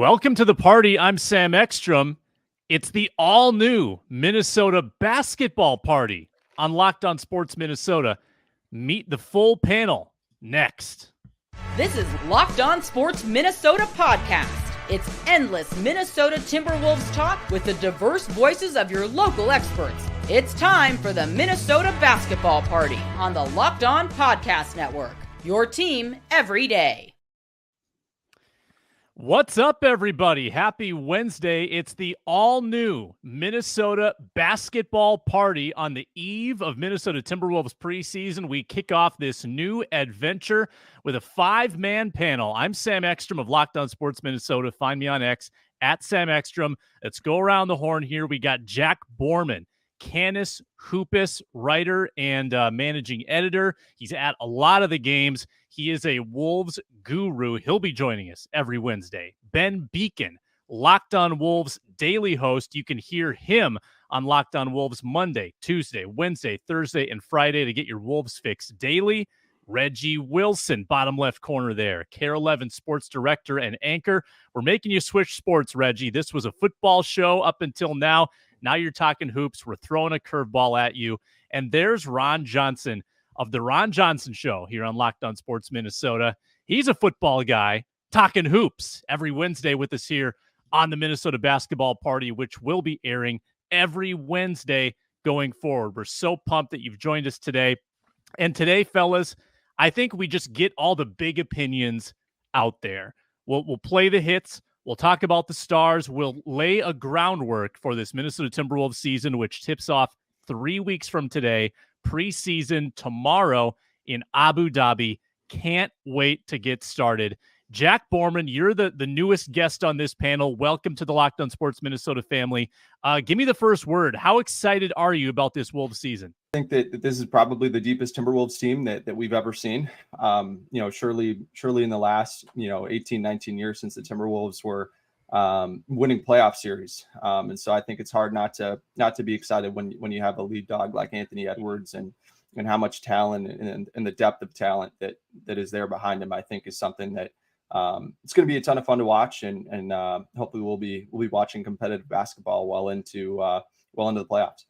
Welcome to the party. I'm Sam Ekstrom. It's the all-new Minnesota basketball party on Locked On Sports Minnesota. Meet the full panel next. This is Locked On Sports Minnesota podcast. It's endless Minnesota Timberwolves talk with the diverse voices of your local experts. It's time for the Minnesota basketball party on the Locked On Podcast Network. Your team every day. What's up, everybody? Happy Wednesday. It's the all-new Minnesota basketball party on the eve of Minnesota Timberwolves preseason. We kick off this new adventure with a five-man panel. I'm Sam Ekstrom of Locked On Sports Minnesota. Find me on X, at Sam Ekstrom. Let's go around the horn here. We got Jack Borman, Canis Hoopus writer and managing editor. He's at a lot of the games. He is a Wolves guru. He'll be joining us every Wednesday. Ben Beecken, Locked On Wolves daily host. You can hear him on Locked On Wolves Monday, Tuesday, Wednesday, Thursday, and Friday to get your Wolves fix daily. Reggie Wilson, bottom left corner there. KARE 11 sports director and anchor. We're making you switch sports, Reggie. This was a football show up until now. Now you're talking hoops. We're throwing a curveball at you. And there's Ron Johnson of the Ron Johnson Show here on Locked On Sports Minnesota. He's a football guy talking hoops every Wednesday with us here on the Minnesota basketball party, which will be airing every Wednesday going forward. We're so pumped that you've joined us today. And today, fellas, I think we just get all the big opinions out there. We'll play the hits. We'll talk about the stars. We'll lay a groundwork for this Minnesota Timberwolves season, which tips off 3 weeks from today. Preseason tomorrow in Abu Dhabi. Can't wait to get started. Jack Borman, you're the newest guest on this panel. Welcome to the Locked On Sports Minnesota family. Give me the first word. How excited are you about this Wolves season? I think that this is probably the deepest Timberwolves team that we've ever seen. Surely in the last, 18, 19 years since the Timberwolves were winning playoff series. And so I think it's hard not to be excited when you have a lead dog like Anthony Edwards and how much talent and the depth of talent that is there behind him. I think is something that it's going to be a ton of fun to watch, and hopefully we'll be watching competitive basketball well into the playoffs.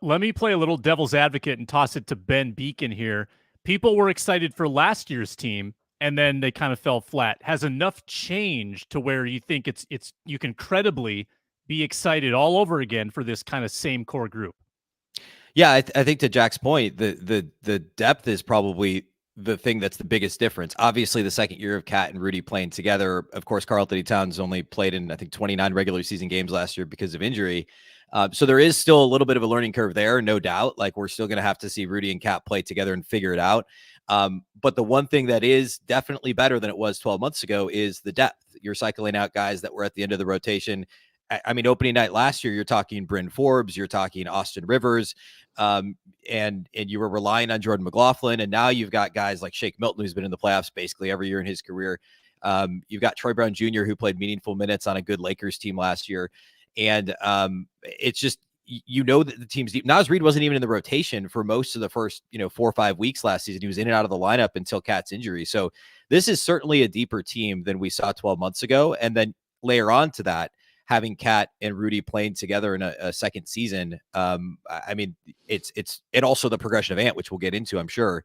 Let me play a little devil's advocate and toss it to Ben Beecken here. People were excited for last year's team, and then they kind of fell flat. Has enough changed to where you think it's you can credibly be excited all over again for this kind of same core group? Yeah, I think to Jack's point, the depth is probably the thing that's the biggest difference. Obviously, the second year of Cat and Rudy playing together. Of course, Karl-Anthony Towns only played in, I think, 29 regular season games last year because of injury. So there is still a little bit of a learning curve there, no doubt. Like, we're still going to have to see Rudy and Cat play together and figure it out. But the one thing that is definitely better than it was 12 months ago is the depth. You're cycling out guys that were at the end of the rotation. I mean, opening night last year, you're talking Bryn Forbes, you're talking Austin Rivers, and you were relying on Jordan McLaughlin. And now you've got guys like Shake Milton, who's been in the playoffs basically every year in his career. You've got Troy Brown Jr., who played meaningful minutes on a good Lakers team last year. And it's just, that the team's deep. Naz Reid wasn't even in the rotation for most of the first, 4 or 5 weeks last season. He was in and out of the lineup until Cat's injury. So this is certainly a deeper team than we saw 12 months ago. And then layer on to that, having Cat and Rudy playing together in a second season. I mean, it's also the progression of Ant, which we'll get into, I'm sure.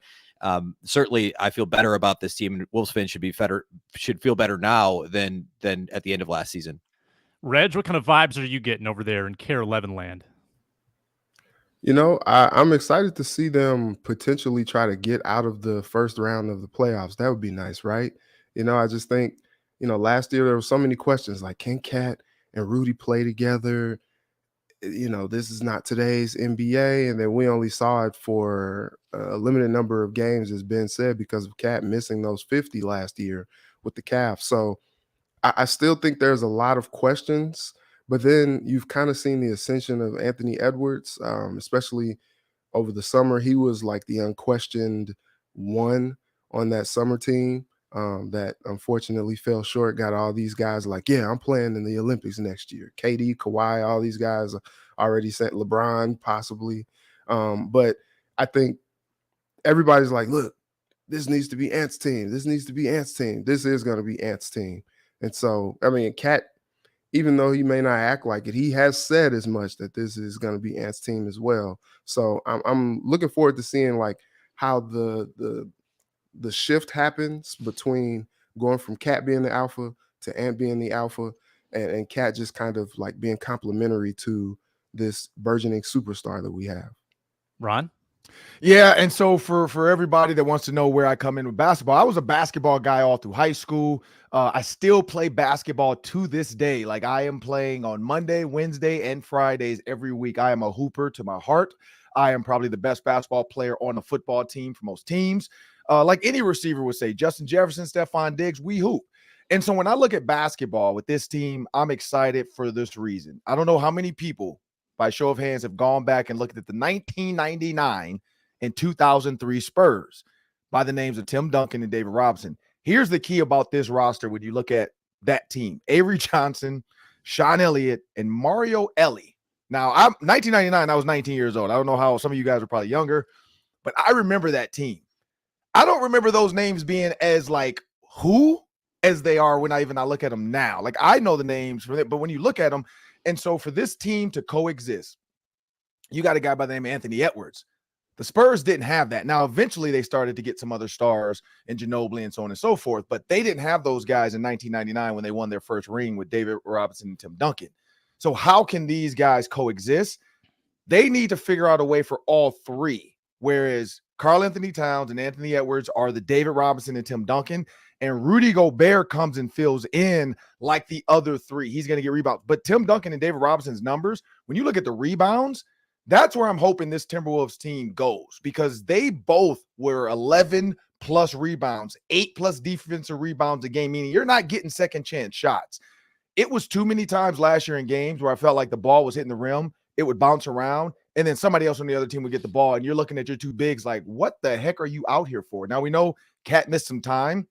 Certainly I feel better about this team, and Wolves fans should feel better now than at the end of last season. Reg, what kind of vibes are you getting over there in KARE 11 land? I'm excited to see them potentially try to get out of the first round of the playoffs. That would be nice, right? I just think, last year there were so many questions like, can Cat and Rudy play together? This is not today's NBA. And then we only saw it for a limited number of games, as Ben said, because of Cat missing those 50 last year with the calf. So I still think there's a lot of questions, but then you've kind of seen the ascension of Anthony Edwards, especially over the summer. He was like the unquestioned one on that summer team. That unfortunately fell short, got all these guys like, yeah, I'm playing in the Olympics next year. KD, Kawhi, all these guys already sent, LeBron possibly. But I think everybody's like, look, this needs to be Ant's team. This needs to be Ant's team. This is going to be Ant's team. And so, I mean, Cat, even though he may not act like it, he has said as much that this is going to be Ant's team as well. So I'm looking forward to seeing like how the shift happens between going from Cat being the alpha to Ant being the alpha, and Cat just kind of like being complementary to this burgeoning superstar that we have. Ron? Yeah, and so for everybody that wants to know where I come in with basketball, I was a basketball guy all through high school. I still play basketball to this day. Like I am playing on Monday, Wednesday, and Fridays every week. I am a hooper to my heart. I am probably the best basketball player on a football team for most teams. Like any receiver would say, Justin Jefferson, Stephon Diggs, we hoop. And so when I look at basketball with this team, I'm excited for this reason. I don't know how many people, by show of hands, have gone back and looked at the 1999 and 2003 Spurs by the names of Tim Duncan and David Robinson. Here's the key about this roster when you look at that team. Avery Johnson, Sean Elliott, and Mario Elie. Now, 1999, I was 19 years old. I don't know how some of you guys are probably younger, but I remember that team. I don't remember those names being as like who as they are when I look at them now. Like I know the names for it, but when you look at them, and so for this team to coexist, you got a guy by the name of Anthony Edwards. The Spurs didn't have that. Now, eventually they started to get some other stars in Ginobili and so on and so forth, but they didn't have those guys in 1999 when they won their first ring with David Robinson and Tim Duncan. So how can these guys coexist? They need to figure out a way for all three, whereas Karl-Anthony Towns and Anthony Edwards are the David Robinson and Tim Duncan, and Rudy Gobert comes and fills in like the other three. He's going to get rebounds. But Tim Duncan and David Robinson's numbers, when you look at the rebounds, that's where I'm hoping this Timberwolves team goes, because they both were 11 plus rebounds, 8 plus defensive rebounds a game, meaning you're not getting second chance shots. It was too many times last year in games where I felt like the ball was hitting the rim, it would bounce around, and then somebody else on the other team would get the ball, and you're looking at your two bigs like, what the heck are you out here for? Now, we know Cat missed some time.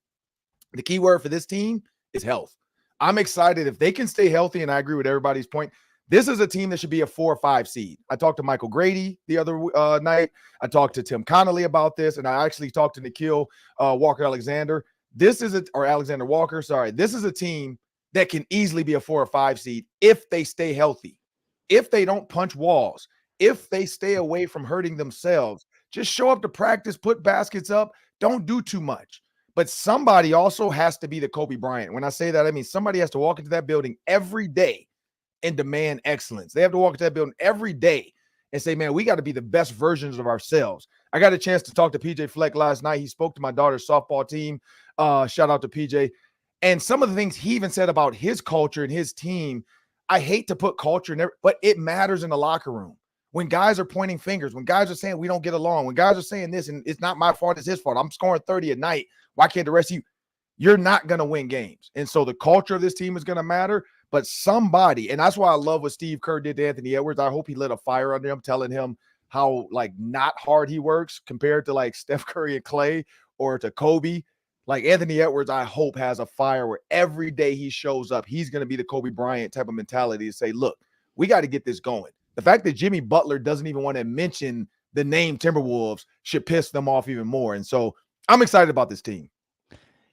The key word for this team is health. I'm excited if they can stay healthy, and I agree with everybody's point. This is a team that should be a 4 or 5 seed. I talked to Michael Grady the other night. I talked to Tim Connolly about this, and I actually talked to Nikhil Walker-Alexander. Alexander Walker, sorry. This is a team that can easily be a 4 or 5 seed if they stay healthy, if they don't punch walls, if they stay away from hurting themselves. Just show up to practice, put baskets up, don't do too much. But somebody also has to be the Kobe Bryant. When I say that, I mean somebody has to walk into that building every day and demand excellence. They have to walk into that building every day and say, man, we got to be the best versions of ourselves. I got a chance to talk to PJ Fleck last night. He spoke to my daughter's softball team. Shout out to PJ. And some of the things he even said about his culture and his team, I hate to put culture in there, but it matters in the locker room. When guys are pointing fingers, when guys are saying we don't get along, when guys are saying this and it's not my fault, it's his fault. I'm scoring 30 a night. Why can't the rest of you? You're not going to win games. And so the culture of this team is going to matter. But somebody, and that's why I love what Steve Kerr did to Anthony Edwards. I hope he lit a fire under him, telling him how like not hard he works compared to like Steph Curry and Clay or to Kobe. Like Anthony Edwards, I hope has a fire where every day he shows up, he's going to be the Kobe Bryant type of mentality to say, look, we got to get this going. The fact that Jimmy Butler doesn't even want to mention the name Timberwolves should piss them off even more. And so I'm excited about this team.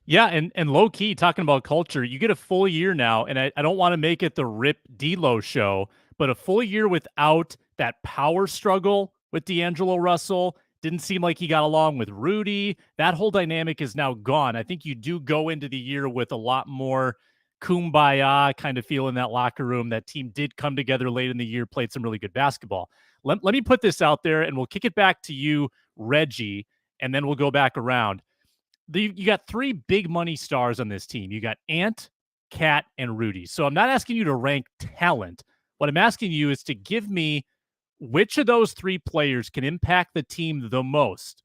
Yeah, and low key, talking about culture, you get a full year now, and I don't want to make it the Rip D'Lo show, but a full year without that power struggle with D'Angelo Russell. Didn't seem like he got along with Rudy. That whole dynamic is now gone. I think you do go into the year with a lot more kumbaya kind of feel in that locker room. That team did come together late in the year, played some really good basketball. Let me put this out there, and we'll kick it back to you, Reggie, and then we'll go back around. You got 3 big money stars on this team. You got Ant, Cat, and Rudy. So I'm not asking you to rank talent. What I'm asking you is to give me which of those 3 players can impact the team the most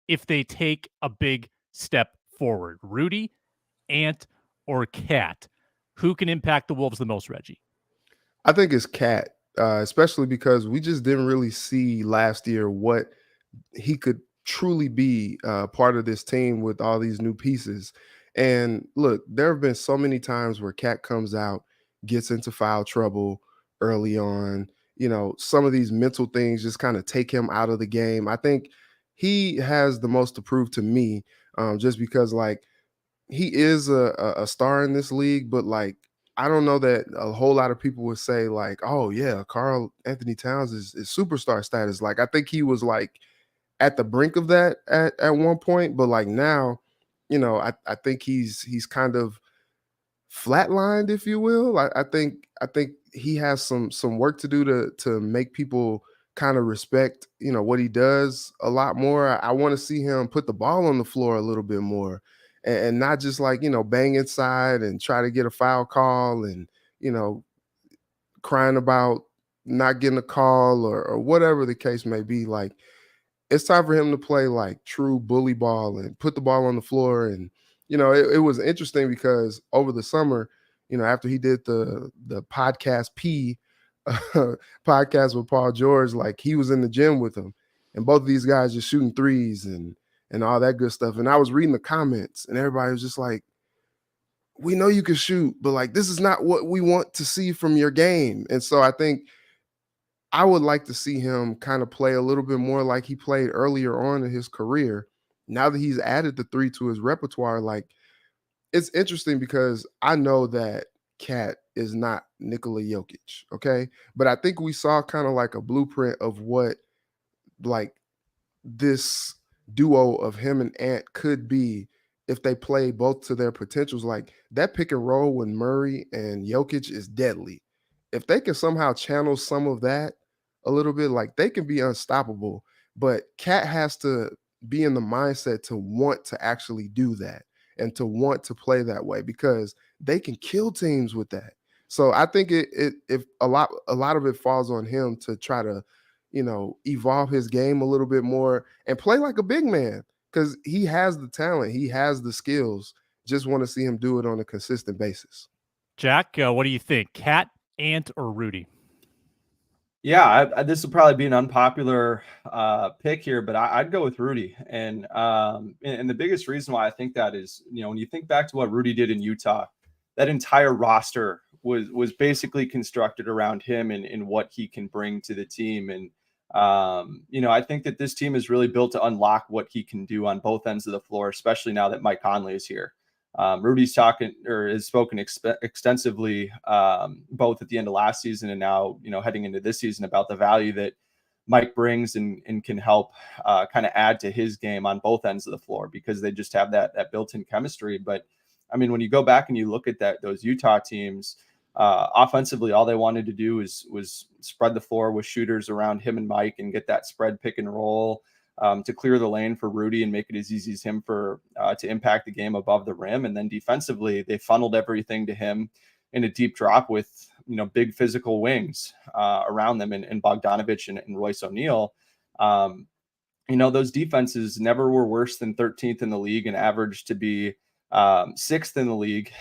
if they take a big step forward. Rudy, Ant, or Cat? Who can impact the Wolves the most, Reggie? I think it's Cat, especially because we just didn't really see last year what he could truly be part of this team with all these new pieces. And look, there have been so many times where Cat comes out, gets into foul trouble early on. You know, some of these mental things just kind of take him out of the game. I think he has the most to prove to me, just because like he is a star in this league, but like I don't know that a whole lot of people would say like, oh yeah, Karl-Anthony Towns is superstar status. Like I think he was like at the brink of that at one point, but like now, I think he's kind of flatlined, if you will. I think he has some work to do to make people kind of respect, what he does a lot more. I want to see him put the ball on the floor a little bit more and not just like, bang inside and try to get a foul call and, crying about not getting a call or whatever the case may be. Like it's time for him to play like true bully ball and put the ball on the floor. And, it was interesting because over the summer, after he did the podcast podcast with Paul George, like he was in the gym with him and both of these guys just shooting threes and all that good stuff. And I was reading the comments and everybody was just like, we know you can shoot, but like, this is not what we want to see from your game. And so I think I would like to see him kind of play a little bit more like he played earlier on in his career. Now that he's added the three to his repertoire, like it's interesting because I know that Cat is not Nikola Jokic, okay? But I think we saw kind of like a blueprint of what like this duo of him and Ant could be if they play both to their potentials. Like that pick and roll with Murray and Jokic is deadly. If they can somehow channel some of that a little bit, like they can be unstoppable. But Cat has to be in the mindset to want to actually do that and to want to play that way because they can kill teams with that. So I think if a lot of it falls on him to try to, evolve his game a little bit more and play like a big man because he has the talent, he has the skills. Just want to see him do it on a consistent basis. Jack, what do you think? Cat, Ant, or Rudy? Yeah, this will probably be an unpopular pick here, but I'd go with Rudy. And the biggest reason why I think that is, when you think back to what Rudy did in Utah, that entire roster was basically constructed around him and what he can bring to the team. And, I think that this team is really built to unlock what he can do on both ends of the floor, especially now that Mike Conley is here. Rudy's talking or has spoken extensively both at the end of last season and now, heading into this season about the value that Mike brings and can help kind of add to his game on both ends of the floor because they just have that built-in chemistry. But I mean, when you go back and you look at those Utah teams, offensively, all they wanted to do was spread the floor with shooters around him and Mike and get that spread pick and roll to clear the lane for Rudy and make it as easy as him to impact the game above the rim. And then defensively, they funneled everything to him in a deep drop with, big physical wings around them and Bogdanovich and Royce O'Neal. Those defenses never were worse than 13th in the league and averaged to be 6th in the league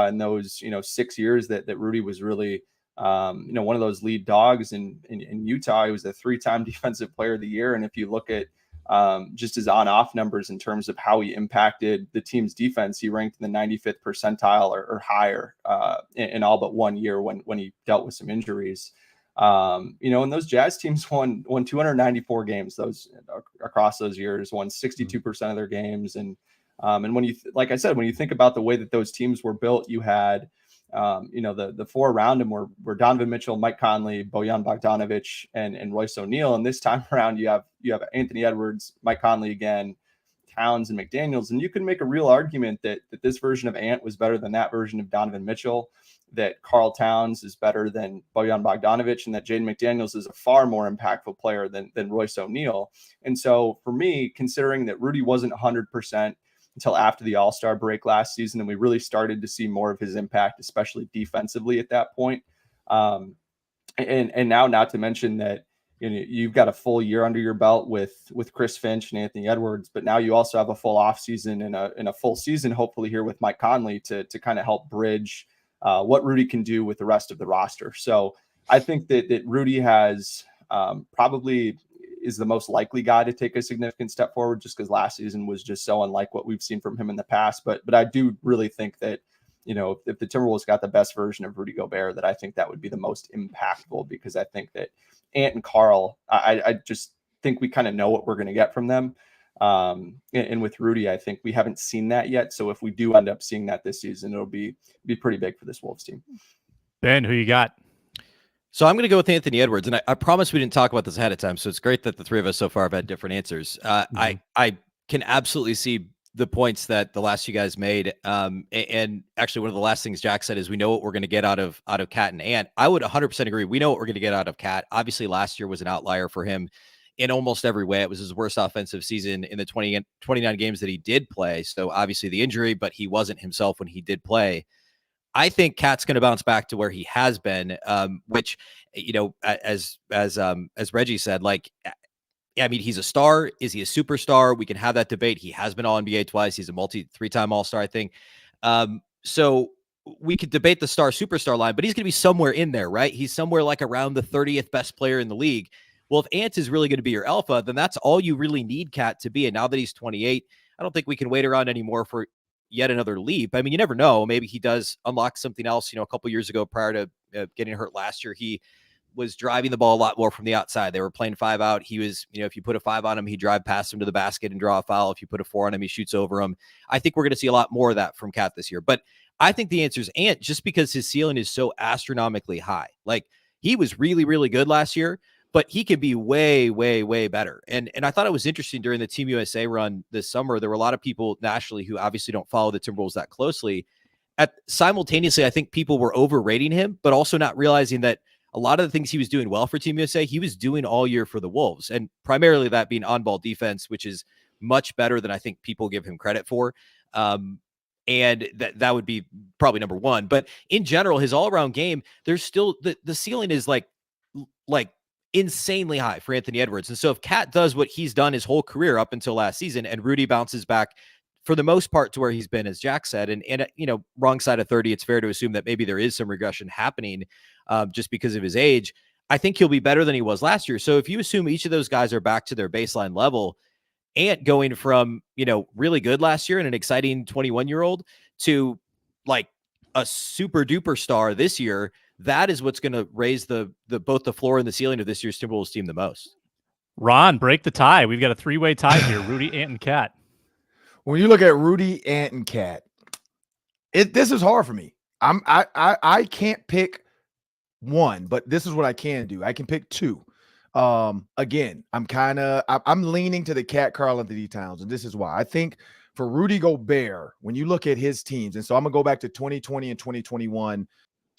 in those 6 years that Rudy was really one of those lead dogs in Utah. He was a 3-time defensive player of the year. And if you look at just his on-off numbers in terms of how he impacted the team's defense, he ranked in the 95th percentile or higher in all but 1 year when he dealt with some injuries. And those Jazz teams won 294 games across those years, won 62% of their games. And when like I said, when you think about the way that those teams were built, you had, the four around him were Donovan Mitchell, Mike Conley, Bojan Bogdanovich, and Royce O'Neal. And this time around, you have Anthony Edwards, Mike Conley again, Towns, and McDaniels. And you can make a real argument that this version of Ant was better than that version of Donovan Mitchell, that Karl Towns is better than Bojan Bogdanovich, and that Jaden McDaniels is a far more impactful player than Royce O'Neal. And so for me, considering that Rudy wasn't 100% until after the All-Star break last season, and we really started to see more of his impact, especially defensively at that point. And now, not to mention that you've got a full year under your belt with Chris Finch and Anthony Edwards, but now you also have a full offseason and a full season, hopefully here with Mike Conley to kind of help bridge what Rudy can do with the rest of the roster. So I think that Rudy has probably is the most likely guy to take a significant step forward, just because last season was just so unlike what we've seen from him in the past. But I do really think that, if the Timberwolves got the best version of Rudy Gobert, that I think that would be the most impactful, because I think that Ant and Karl, I just think we kind of know what we're going to get from them. And with Rudy, I think we haven't seen that yet. So if we do end up seeing that this season, it'll be pretty big for this Wolves team. Ben, who you got? So I'm going to go with Anthony Edwards, and I promise we didn't talk about this ahead of time, so it's great that the three of us so far have had different answers. I can absolutely see the points that the last few guys made, and actually one of the last things Jack said is we know what we're going to get out of Cat and Ant. I would 100% agree. We know what we're going to get out of Cat. Obviously, last year was an outlier for him in almost every way. It was his worst offensive season in the 29 games that he did play. So obviously the injury, but he wasn't himself when he did play. I think Cat's going to bounce back to where he has been, which, as Reggie said, like, I mean, he's a star. Is he a superstar? We can have that debate. He has been all NBA twice. He's a three-time All-Star, I think. So we could debate the superstar line, but he's going to be somewhere in there, right? He's somewhere like around the 30th best player in the league. Well, if Ant is really going to be your alpha, then that's all you really need Cat to be. And now that he's 28, I don't think we can wait around anymore for yet another leap. I mean, you never know. Maybe he does unlock something else. A couple years ago, prior to getting hurt last year, he was driving the ball a lot more from the outside. They were playing 5 out. He was, if you put a 5 on him, he'd drive past him to the basket and draw a foul. If you put a 4 on him, he shoots over him. I think we're going to see a lot more of that from Cat this year. But I think the answer is Ant, just because his ceiling is so astronomically high. Like, he was really, really good last year, but he could be way, way, way better. And I thought it was interesting during the Team USA run this summer. There were a lot of people nationally who obviously don't follow the Timberwolves that closely. Simultaneously, I think people were overrating him, but also not realizing that a lot of the things he was doing well for Team USA, he was doing all year for the Wolves. And primarily that being on-ball defense, which is much better than I think people give him credit for. And that would be probably number one. But in general, his all-around game, there's still the ceiling is like insanely high for Anthony Edwards. And so if Cat does what he's done his whole career up until last season, and Rudy bounces back for the most part to where he's been, as Jack said, and wrong side of 30, it's fair to assume that maybe there is some regression happening just because of his age. I think he'll be better than he was last year. So if you assume each of those guys are back to their baseline level, Ant going from, really good last year and an exciting 21-year-old to like a super duper star this year, that is what's going to raise the both the floor and the ceiling of this year's Timberwolves team the most. Ron, break the tie. We've got a 3-way tie here. Rudy, Ant, and Cat. When you look at Rudy, Ant, and Cat, this is hard for me. I can't pick one, but this is what I can do. I can pick 2. Again, I'm leaning to the Cat Karl-Anthony Towns, and this is why. I think for Rudy Gobert, when you look at his teams, and so I'm gonna go back to 2020 and 2021.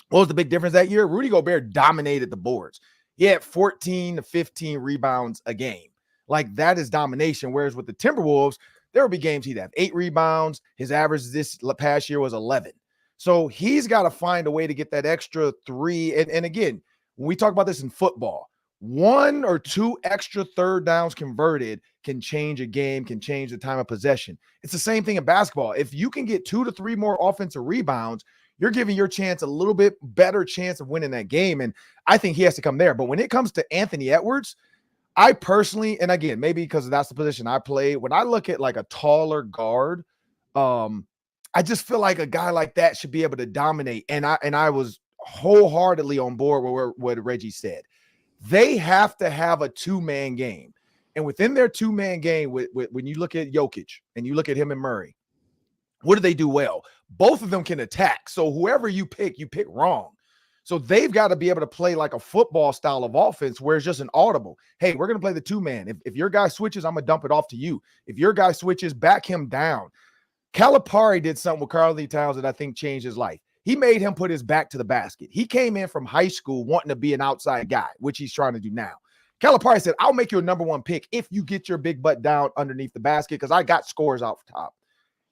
What was the big difference that year? Rudy Gobert dominated the boards. He had 14 to 15 rebounds a game. Like, that is domination. Whereas with the Timberwolves, there would be games he'd have 8 rebounds. His average this past year was 11. So he's got to find a way to get that extra 3. And again, when we talk about this in football, 1 or 2 extra third downs converted can change a game, can change the time of possession. It's the same thing in basketball. If you can get 2 to 3 more offensive rebounds, you're giving your chance a little bit better chance of winning that game. And I think he has to come there. But when it comes to Anthony Edwards, I personally, and again, maybe because that's the position I play, when I look at like a taller guard, I just feel like a guy like that should be able to dominate. And I was wholeheartedly on board with what Reggie said. They have to have a 2-man game. And within their 2-man game, when you look at Jokic and you look at him and Murray, what do they do well? Both of them can attack. So whoever you pick wrong. So they've got to be able to play like a football style of offense where it's just an audible. Hey, we're going to play the 2-man. If your guy switches, I'm going to dump it off to you. If your guy switches, back him down. Calipari did something with Karl-Anthony Towns that I think changed his life. He made him put his back to the basket. He came in from high school wanting to be an outside guy, which he's trying to do now. Calipari said, I'll make you a number 1 pick if you get your big butt down underneath the basket because I got scores off top.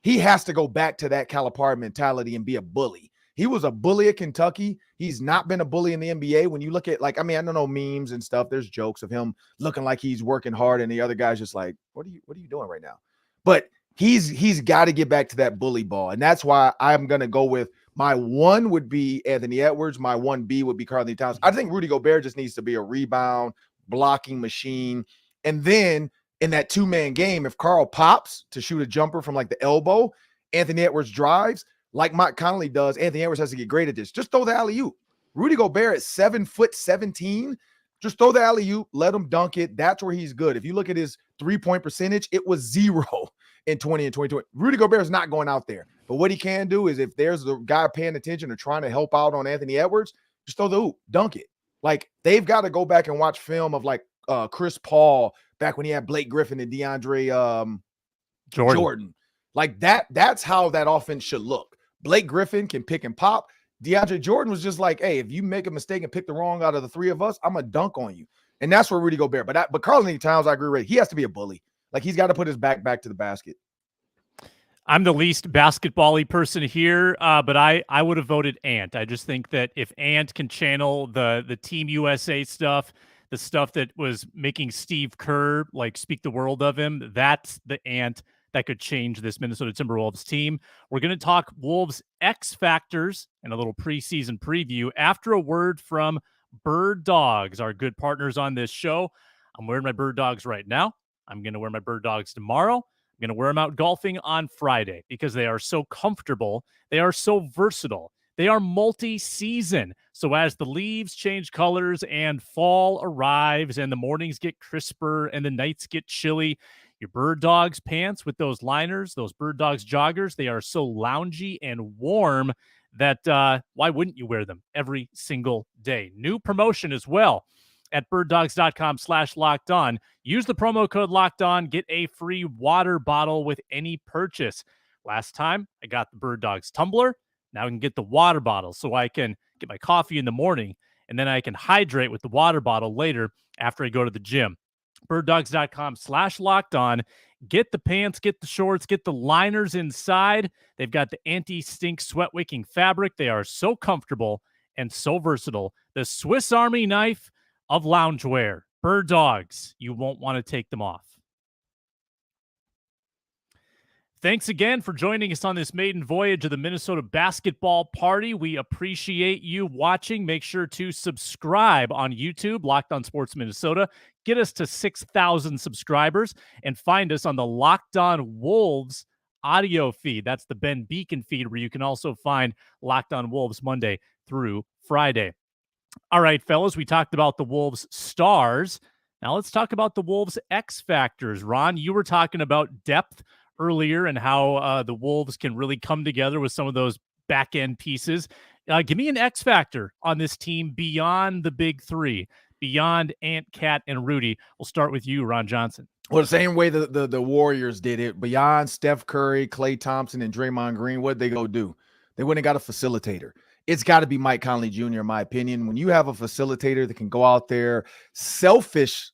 He has to go back to that Calipari mentality and be a bully. He was a bully at Kentucky. He's not been a bully in the NBA. When you look at, I don't know, memes and stuff, there's jokes of him looking like he's working hard and the other guy's just like, what are you doing right now? But he's got to get back to that bully ball. And that's why I'm going to go with my 1 would be Anthony Edwards. My 1B would be Karl-Anthony Towns. I think Rudy Gobert just needs to be a rebound blocking machine. And then in that 2-man game, if Karl pops to shoot a jumper from like the elbow, Anthony Edwards drives like Mike Conley does. Anthony Edwards has to get great at this. Just throw the alley-oop. Rudy Gobert at 7'17", Just throw the alley-oop, let him dunk it. That's where he's good. If you look at his three-point percentage, it was 0 in 20 and 2020. Rudy Gobert is not going out there. But what he can do is if there's a guy paying attention or trying to help out on Anthony Edwards, just throw the hoop, dunk it. Like, they've got to go back and watch film of, like, Chris Paul back when he had Blake Griffin and DeAndre Jordan. Like, that's how that offense should look. Blake Griffin can pick and pop. DeAndre Jordan was just like, hey, if you make a mistake and pick the wrong out of the three of us, I'm going to dunk on you. And that's where Rudy Gobert. But Karl-Anthony Towns, I agree with. He has to be a bully. Like, he's got to put his back to the basket. I'm the least basketball-y person here, but I would have voted Ant. I just think that if Ant can channel the Team USA stuff, the stuff that was making Steve Kerr, like, speak the world of him, that's the Ant that could change this Minnesota Timberwolves team. We're going to talk Wolves X factors and a little preseason preview after a word from Birddogs, our good partners on this show. I'm wearing my Birddogs right now. I'm going to wear my Birddogs tomorrow. I'm going to wear them out golfing on Friday because they are so comfortable. They are so versatile. They are multi-season. So as the leaves change colors and fall arrives and the mornings get crisper and the nights get chilly, your Birddogs pants with those liners, those Birddogs joggers, they are so loungy and warm that why wouldn't you wear them every single day? New promotion as well at birddogs.com/lockedon. Use the promo code LOCKEDON. Get a free water bottle with any purchase. Last time I got the Birddogs tumbler. Now I can get the water bottle so I can get my coffee in the morning and then I can hydrate with the water bottle later after I go to the gym. Birddogs.com/lockedon. Get the pants, get the shorts, get the liners inside. They've got the anti-stink sweat wicking fabric. They are so comfortable and so versatile. The Swiss Army knife of loungewear. Birddogs. You won't want to take them off. Thanks again for joining us on this maiden voyage of the Minnesota basketball party. We appreciate you watching. Make sure to subscribe on YouTube, Locked On Sports Minnesota. Get us to 6,000 subscribers and find us on the Locked On Wolves audio feed. That's the Ben Beecken feed where you can also find Locked On Wolves Monday through Friday. All right, fellas, we talked about the Wolves stars. Now let's talk about the Wolves X factors. Ron, you were talking about depth earlier and how the Wolves can really come together with some of those back end pieces. Give me an X factor on this team beyond the big three, beyond Ant, Cat, and Rudy. We'll start with you, Ron Johnson. Well, the same way the Warriors did it, beyond Steph Curry, Klay Thompson, and Draymond Green, what'd they go do? They went and got a facilitator. It's got to be Mike Conley Jr., in my opinion. When you have a facilitator that can go out there selflessly,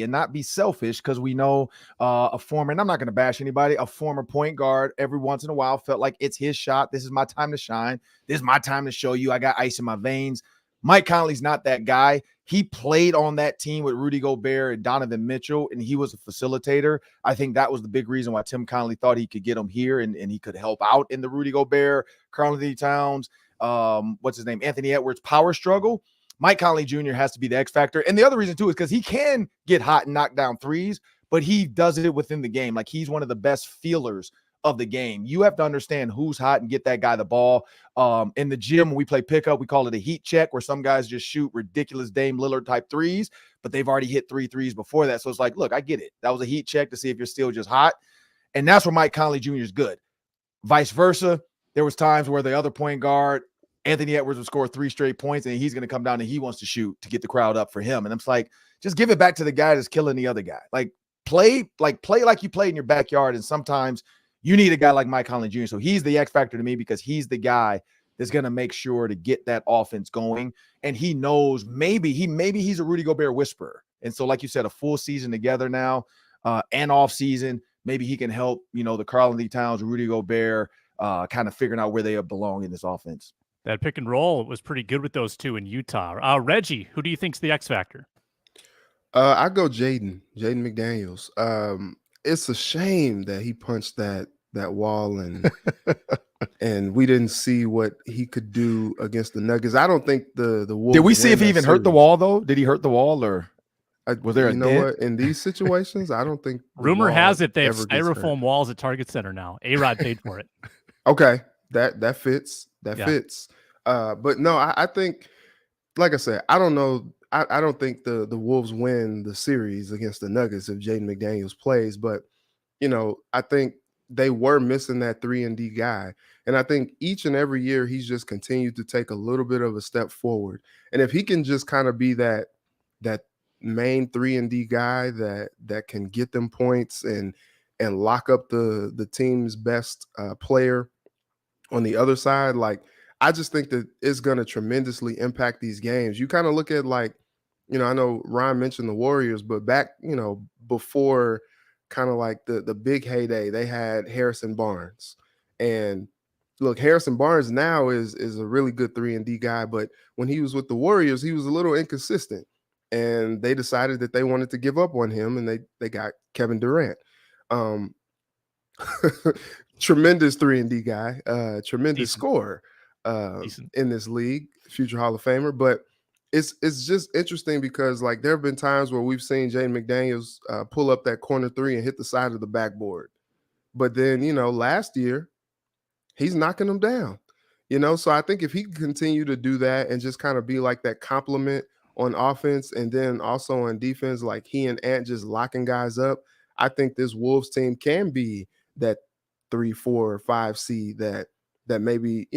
and not be selfish, because we know a former, and I'm not going to bash anybody, a former point guard every once in a while felt like it's his shot. This is my time to shine. This is my time to show you I got ice in my veins. Mike Conley's not that guy. He played on that team with Rudy Gobert and Donovan Mitchell, and he was a facilitator. I think that was the big reason why Tim Connelly thought he could get him here and he could help out in the Rudy Gobert, Karl-Anthony Towns, Anthony Edwards power struggle. Mike Conley Jr. has to be the X factor. And the other reason, too, is because he can get hot and knock down threes, but he does it within the game. Like, he's one of the best feelers of the game. You have to understand who's hot and get that guy the ball. In the gym, when we play pickup, we call it a heat check, where some guys just shoot ridiculous Dame Lillard type threes, but they've already hit 3 threes before that. So it's like, look, I get it. That was a heat check to see if you're still just hot. And that's where Mike Conley Jr. is good. Vice versa, there was times where the other point guard, Anthony Edwards, would score 3 straight points, and he's going to come down and he wants to shoot to get the crowd up for him. And I'm like, just give it back to the guy that's killing the other guy. Play like you play in your backyard. And sometimes you need a guy like Mike Conley Jr. So he's the X factor to me, because he's the guy that's going to make sure to get that offense going. And he knows maybe he's a Rudy Gobert whisperer. And so, like you said, a full season together now and off season, maybe he can help, the Karl-Anthony Towns, Rudy Gobert, kind of figuring out where they belong in this offense. That pick and roll was pretty good with those two in Utah. Reggie, who do you think's the X factor? I go Jaden McDaniels. It's a shame that he punched that wall and we didn't see what he could do against the Nuggets. I don't think the Wolves. Did we see if he even hurt the wall though? Did he hurt the wall, or was there a dent? What? In these situations, I don't think. Rumor has it they have styrofoam walls at Target Center now. A-Rod paid for it. Okay, that fits. That fits. But no, I think like I said, I don't know. I don't think the Wolves win the series against the Nuggets if Jaden McDaniels plays, but I think they were missing that 3-and-D guy. And I think each and every year he's just continued to take a little bit of a step forward. And if he can just kind of be that main 3-and-D guy that can get them points and lock up the team's best player on the other side, like I just think that it's going to tremendously impact these games. You kind of look at like, I know Ryan mentioned the Warriors, but back, before kind of like the big heyday, they had Harrison Barnes. And look, Harrison Barnes now is a really good 3-and-D guy, but when he was with the Warriors, he was a little inconsistent. And they decided that they wanted to give up on him, and they got Kevin Durant. Tremendous 3-and-D guy, tremendous scorer in this league, future Hall of Famer. But it's just interesting because like there have been times where we've seen Jaden McDaniels pull up that corner three and hit the side of the backboard. But then, last year he's knocking them down, So I think if he can continue to do that and just kind of be like that complement on offense and then also on defense, like he and Ant just locking guys up, I think this Wolves team can be that 3, 4, or 5 seed that maybe,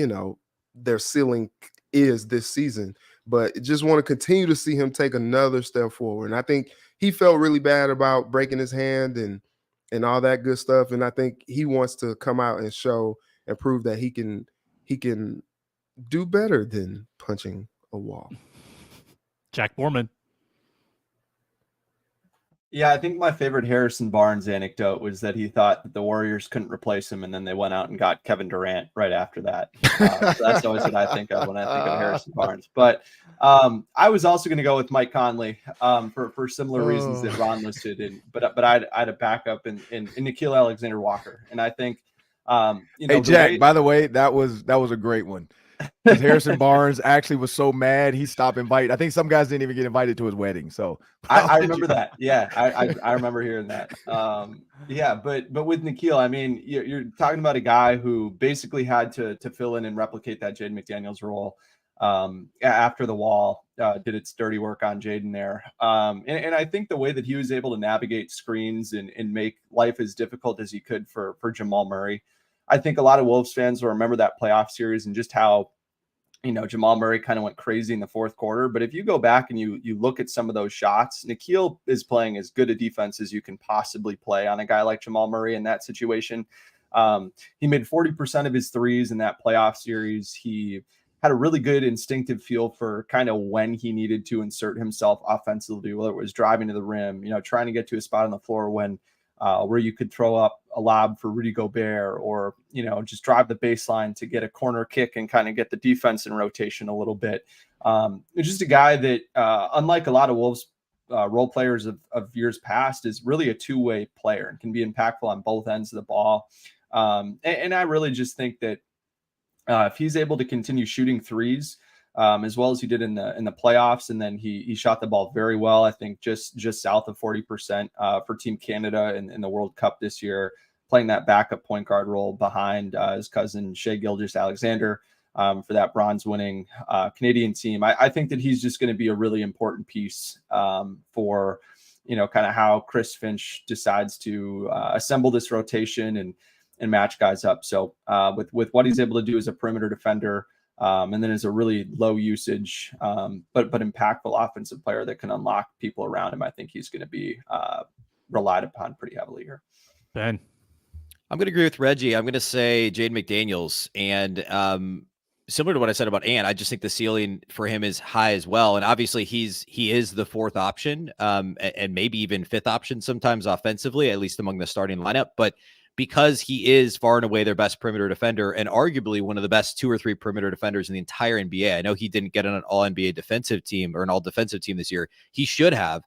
their ceiling is this season. But just want to continue to see him take another step forward. And I think he felt really bad about breaking his hand and all that good stuff. And I think he wants to come out and show and prove that he can do better than punching a wall. Jack Borman. Yeah, I think my favorite Harrison Barnes anecdote was that he thought that the Warriors couldn't replace him, and then they went out and got Kevin Durant right after that. So that's always what I think of when I think of Harrison Barnes. But I was also going to go with Mike Conley for similar reasons that Ron listed, but I had a backup in Nickeil Alexander-Walker, and I think hey Jack, by the way, that was a great one. Harrison Barnes actually was so mad he stopped inviting. I think some guys didn't even get invited to his wedding. So I remember that. Yeah, I remember hearing that. Yeah, but with Nickeil, I mean, you're talking about a guy who basically had to fill in and replicate that Jaden McDaniels role after the wall did its dirty work on Jaden there. And I think the way that he was able to navigate screens and make life as difficult as he could for Jamal Murray. I think a lot of Wolves fans will remember that playoff series and just how, Jamal Murray kind of went crazy in the fourth quarter. But if you go back and you look at some of those shots, Nickeil is playing as good a defense as you can possibly play on a guy like Jamal Murray in that situation. He made 40% of his threes in that playoff series. He had a really good instinctive feel for kind of when he needed to insert himself offensively, whether it was driving to the rim, trying to get to a spot on the floor where you could throw up a lob for Rudy Gobert or, just drive the baseline to get a corner kick and kind of get the defense in rotation a little bit. It's just a guy that, unlike a lot of Wolves role players of years past, is really a two-way player and can be impactful on both ends of the ball. And I really just think that if he's able to continue shooting threes, as well as he did in the playoffs, and then he shot the ball very well. I think just south of 40% for Team Canada in the World Cup this year, playing that backup point guard role behind his cousin Shai Gilgeous-Alexander for that bronze-winning Canadian team. I think that he's just going to be a really important piece for kind of how Chris Finch decides to assemble this rotation and match guys up. So with what he's able to do as a perimeter defender. And then as a really low usage, but impactful offensive player that can unlock people around him, I think he's going to be relied upon pretty heavily here. Ben. I'm going to agree with Reggie. I'm going to say Jaden McDaniels. And similar to what I said about Ant, I just think the ceiling for him is high as well. And obviously he is the fourth option and maybe even fifth option sometimes offensively, at least among the starting lineup. But because he is far and away their best perimeter defender and arguably one of the best 2 or 3 perimeter defenders in the entire NBA. I know he didn't get on an all NBA defensive team or an all defensive team this year. He should have.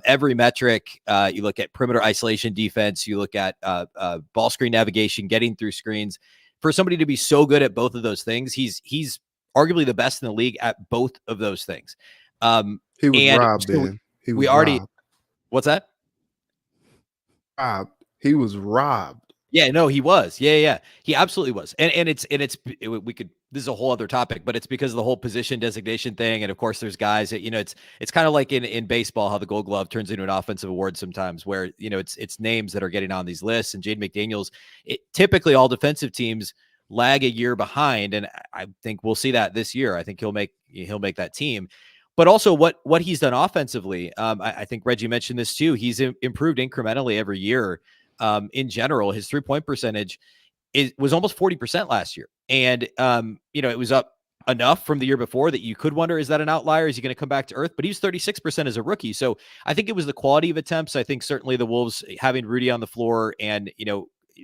Every metric, you look at perimeter isolation defense, you look at ball screen navigation, getting through screens. For somebody to be so good at both of those things, he's arguably the best in the league at both of those things. He was robbed, Ben. What's that? Robbed. He was robbed. Yeah, no, he was. Yeah. He absolutely was. We could, this is a whole other topic, but it's because of the whole position designation thing. And of course there's guys that, it's kind of like in baseball, how the Gold Glove turns into an offensive award sometimes where, it's names that are getting on these lists, and Jaden McDaniels, typically all defensive teams lag a year behind. And I think we'll see that this year. I think he'll make that team. But also what he's done offensively. I think Reggie mentioned this too. He's improved incrementally every year. In general, his 3-point percentage was almost 40% last year. And, it was up enough from the year before that you could wonder, is that an outlier? Is he going to come back to earth? But he was 36% as a rookie. So I think it was the quality of attempts. I think certainly the Wolves having Rudy on the floor and,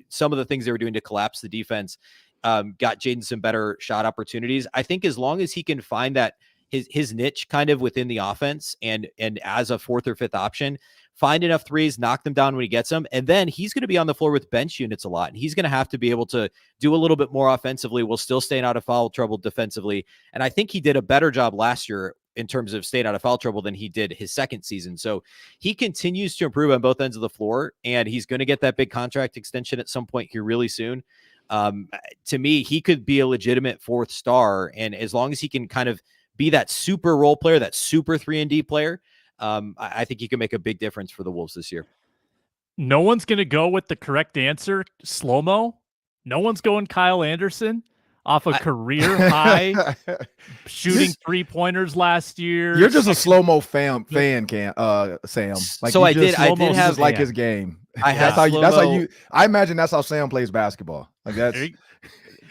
some of the things they were doing to collapse the defense got Jaden some better shot opportunities. I think as long as he can find that his niche kind of within the offense and as a fourth or fifth option, find enough threes, knock them down when he gets them. And then he's going to be on the floor with bench units a lot. And he's going to have to be able to do a little bit more offensively while still staying out of foul trouble defensively. And I think he did a better job last year in terms of staying out of foul trouble than he did his second season. So he continues to improve on both ends of the floor, and he's going to get that big contract extension at some point here really soon. To me, he could be a legitimate fourth star. And as long as he can kind of be that super role player, that super 3-and-D player, I think he can make a big difference for the Wolves this year. No one's going to go with the correct answer, slow-mo. No one's going Kyle Anderson off a career high shooting 3-pointers last year. You're just a slow-mo fan, Sam. Like, so I did have like his game. I imagine that's how Sam plays basketball. Like that's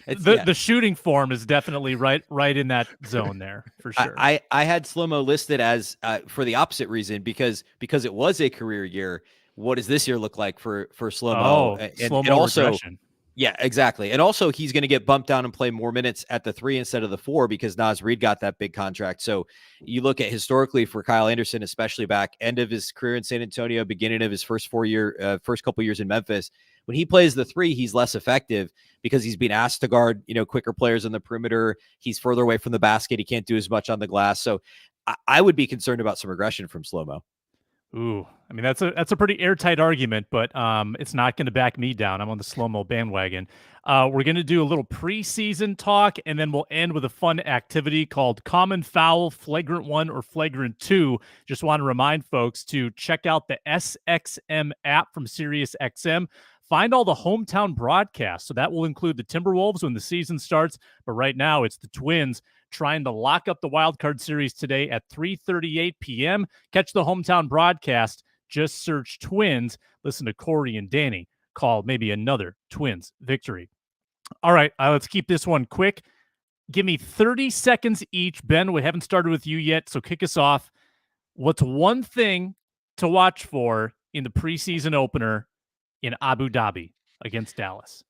the shooting form is definitely right in that zone there for sure. I had slow-mo listed as for the opposite reason because it was a career year. What does this year look like for slow-mo? Slow-mo and also regression. Yeah, exactly. And also he's going to get bumped down and play more minutes at the 3 instead of the 4 because Naz Reid got that big contract. So you look at historically for Kyle Anderson, especially back end of his career in San Antonio, beginning of his first couple years in Memphis, when he plays the 3, he's less effective because he's being asked to guard, quicker players on the perimeter. He's further away from the basket. He can't do as much on the glass. So I would be concerned about some regression from slow-mo. Ooh, I mean, that's a pretty airtight argument, but it's not going to back me down. I'm on the slow-mo bandwagon. We're going to do a little preseason talk, and then we'll end with a fun activity called Common Foul, Flagrant 1 or Flagrant 2. Just want to remind folks to check out the SXM app from SiriusXM. Find all the hometown broadcasts. So that will include the Timberwolves when the season starts. But right now, it's the Twins trying to lock up the wild card series today at 3:38 p.m. Catch the hometown broadcast. Just search Twins. Listen to Corey and Danny call maybe another Twins victory. All right, let's keep this one quick. Give me 30 seconds each. Ben, we haven't started with you yet, so kick us off. What's one thing to watch for in the preseason opener in Abu Dhabi against Dallas?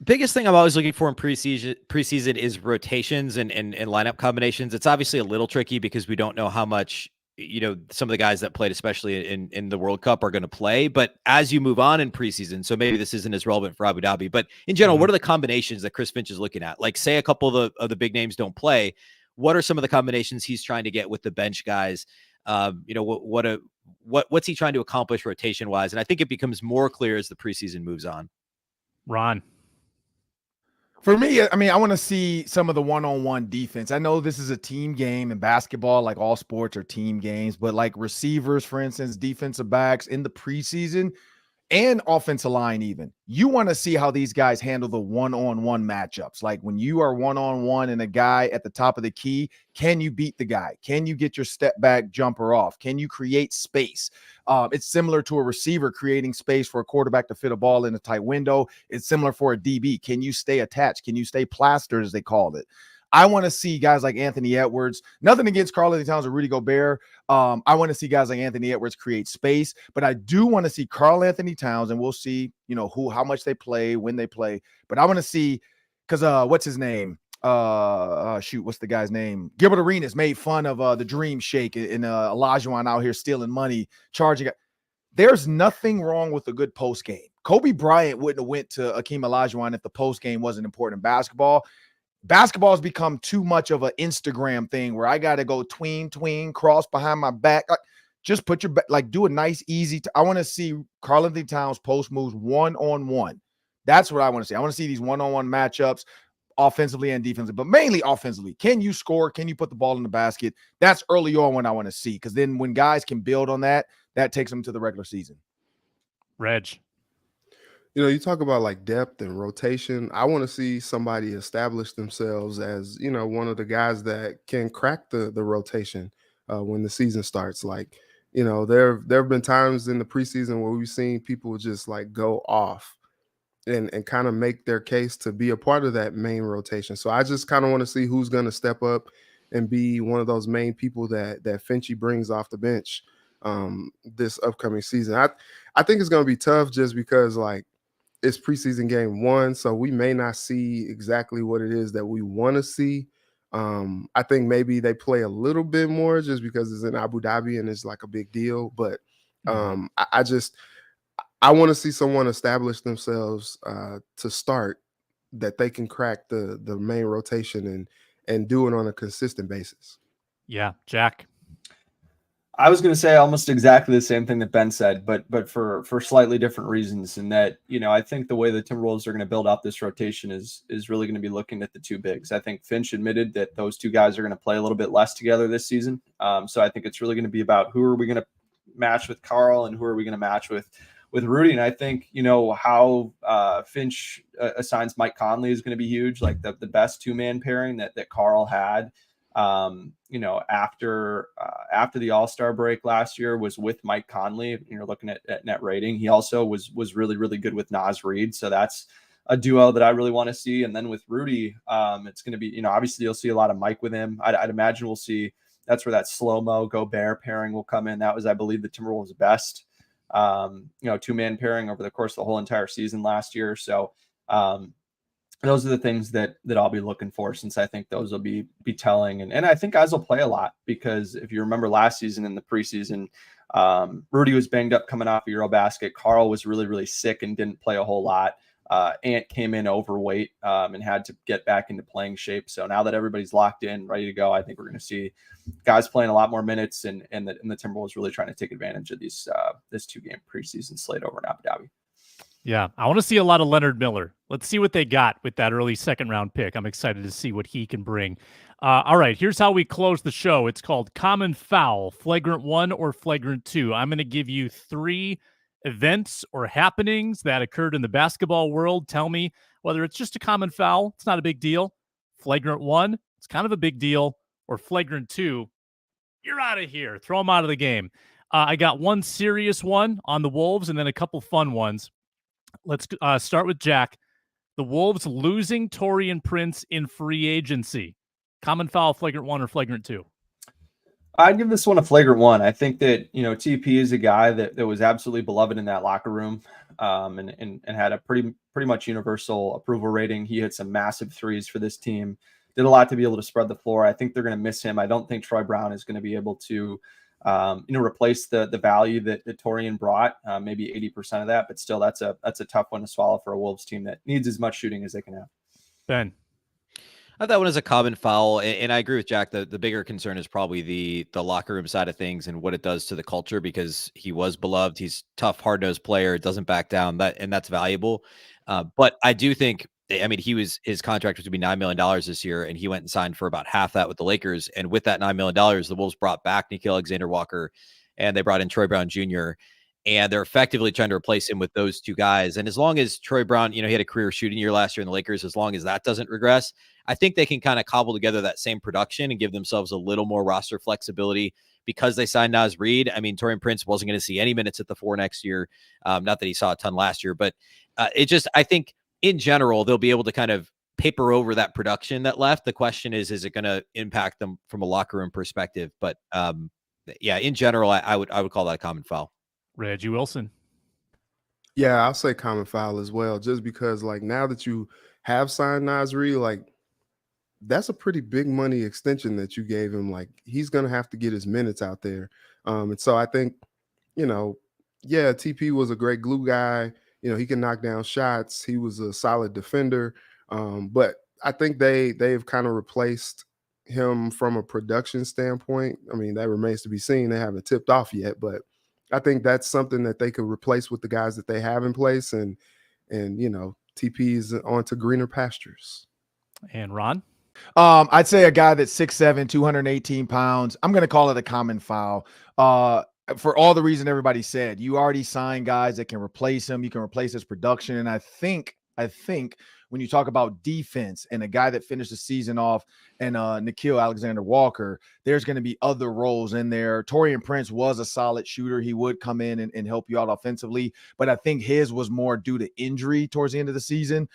Biggest thing I'm always looking for in preseason is rotations and lineup combinations. It's obviously a little tricky because we don't know how much, some of the guys that played, especially in the World Cup, are going to play. But as you move on in preseason, so maybe this isn't as relevant for Abu Dhabi, but in general, what are the combinations that Chris Finch is looking at? Like, say a couple of the big names don't play. What are some of the combinations he's trying to get with the bench guys? What's he trying to accomplish rotation wise? And I think it becomes more clear as the preseason moves on. Ron. For me, I mean, I want to see some of the one-on-one defense. I know this is a team game in basketball, like all sports are team games, but like receivers, for instance, defensive backs in the preseason and offensive line even. You want to see how these guys handle the one-on-one matchups. Like when you are one-on-one and a guy at the top of the key, can you beat the guy? Can you get your step back jumper off? Can you create space? It's similar to a receiver creating space for a quarterback to fit a ball in a tight window. It's similar for a DB. Can you stay attached? Can you stay plastered, as they called it? I want to see guys like Anthony Edwards. Nothing against Karl-Anthony Towns or Rudy Gobert. I want to see guys like Anthony Edwards create space, but I do want to see Karl-Anthony Towns, and we'll see, how much they play, when they play. But I want to see, because what's his name? What's the guy's name? Gilbert Arenas made fun of the Dream Shake and Olajuwon out here stealing money, charging. There's nothing wrong with a good post game. Kobe Bryant wouldn't have went to Akeem Olajuwon if the post game wasn't important in basketball. Basketball has become too much of an Instagram thing where I got to go tween, cross behind my back. Just put your back, do a nice, easy. I want to see Karl-Anthony Towns post moves one-on-one. That's what I want to see. I want to see these one-on-one matchups, offensively and defensively, but mainly offensively. Can you score? Can you put the ball in the basket? That's early on when I want to see, because then when guys can build on that, that takes them to the regular season. Reg. You talk about like depth and rotation. I want to see somebody establish themselves as, one of the guys that can crack the rotation when the season starts. Like, there have been times in the preseason where we've seen people just like go off and kind of make their case to be a part of that main rotation. So I just kind of want to see who's going to step up and be one of those main people that Finchie brings off the bench this upcoming season. I think it's going to be tough just because like it's preseason game 1, so we may not see exactly what it is that we want to see. I think maybe they play a little bit more just because it's in Abu Dhabi and it's like a big deal. But I want to see someone establish themselves to start that they can crack the main rotation and do it on a consistent basis. Yeah, Jack. I was going to say almost exactly the same thing that Ben said, but for slightly different reasons. In that, I think the way the Timberwolves are going to build out this rotation is really going to be looking at the two bigs. I think Finch admitted that those two guys are going to play a little bit less together this season. So I think it's really going to be about who are we going to match with Karl and who are we going to match with Rudy. And I think, how Finch assigns Mike Conley is going to be huge. Like the best 2-man pairing that Karl had, after the All-Star break last year was with Mike Conley. You're looking at net rating. He also was really, really good with Naz Reid. So that's a duo that I really want to see. And then with Rudy, it's going to be, obviously you'll see a lot of Mike with him. I'd imagine we'll see, that's where that slow-mo Gobert pairing will come in. That was, I believe, the Timberwolves' best, 2-man pairing over the course of the whole entire season last year. So, those are the things that I'll be looking for, since I think those will be telling. And I think guys will play a lot, because if you remember last season in the preseason, Rudy was banged up coming off a Eurobasket. Karl was really, really sick and didn't play a whole lot. Ant came in overweight and had to get back into playing shape. So now that everybody's locked in, ready to go, I think we're going to see guys playing a lot more minutes, and the Timberwolves really trying to take advantage of this 2-game preseason slate over in Abu Dhabi. Yeah, I want to see a lot of Leonard Miller. Let's see what they got with that early second-round pick. I'm excited to see what he can bring. All right, here's how we close the show. It's called Common Foul, Flagrant 1 or Flagrant 2. I'm going to give you 3 events or happenings that occurred in the basketball world. Tell me whether it's just a common foul, it's not a big deal. Flagrant 1, it's kind of a big deal. Or Flagrant 2, you're out of here. Throw them out of the game. I got one serious one on the Wolves and then a couple fun ones. Let's start with Jack. The Wolves losing Taurean Prince in free agency. Common foul, Flagrant 1 or Flagrant 2? I'd give this one a Flagrant 1. I think that, TP is a guy that was absolutely beloved in that locker room, and had a pretty much universal approval rating. He hit some massive threes for this team, did a lot to be able to spread the floor. I think they're going to miss him. I don't think Troy Brown is going to be able to replace the value that Taurean brought, maybe 80% of that, but still that's a tough one to swallow for a Wolves team that needs as much shooting as they can have. Ben. I thought that one is a common foul, and I agree with Jack. The bigger concern is probably the locker room side of things and what it does to the culture, because he was beloved. He's tough, hard-nosed player, doesn't back down, and that's valuable. But I do think, his contract was to be $9 million this year, and he went and signed for about half that with the Lakers. And with that $9 million, the Wolves brought back Nickeil Alexander-Walker, and they brought in Troy Brown Jr., and they're effectively trying to replace him with those two guys. And as long as Troy Brown, he had a career shooting year last year in the Lakers, as long as that doesn't regress, I think they can kind of cobble together that same production and give themselves a little more roster flexibility, because they signed Naz Reid. Taurean Prince wasn't going to see any minutes at the 4 next year. Not that he saw a ton last year, but I think in general, they'll be able to kind of paper over that production that left. The question is it going to impact them from a locker room perspective? But in general, I would call that a common foul. Reggie Wilson. Yeah, I'll say common foul as well, just because like now that you have signed Naz Reid, like that's a pretty big money extension that you gave him. Like he's going to have to get his minutes out there. And so I think, TP was a great glue guy. He can knock down shots. He was a solid defender. But I think they've kind of replaced him from a production standpoint. That remains to be seen. They haven't tipped off yet, but I think that's something that they could replace with the guys that they have in place. And TP TP is on to greener pastures. And Ron? I'd say a guy that's 6'7", 218 pounds. I'm going to call it a common foul. For all the reason everybody said, you already signed guys that can replace him. You can replace his production. And I think when you talk about defense and a guy that finished the season off and Nickeil Alexander-Walker, there's going to be other roles in there. Taurean Prince was a solid shooter. He would come in and help you out offensively, but I think his was more due to injury towards the end of the season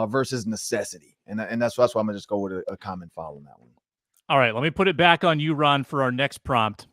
versus necessity. And that's why I'm going to just go with a common foul on that one. All right, let me put it back on you, Ron, for our next prompt.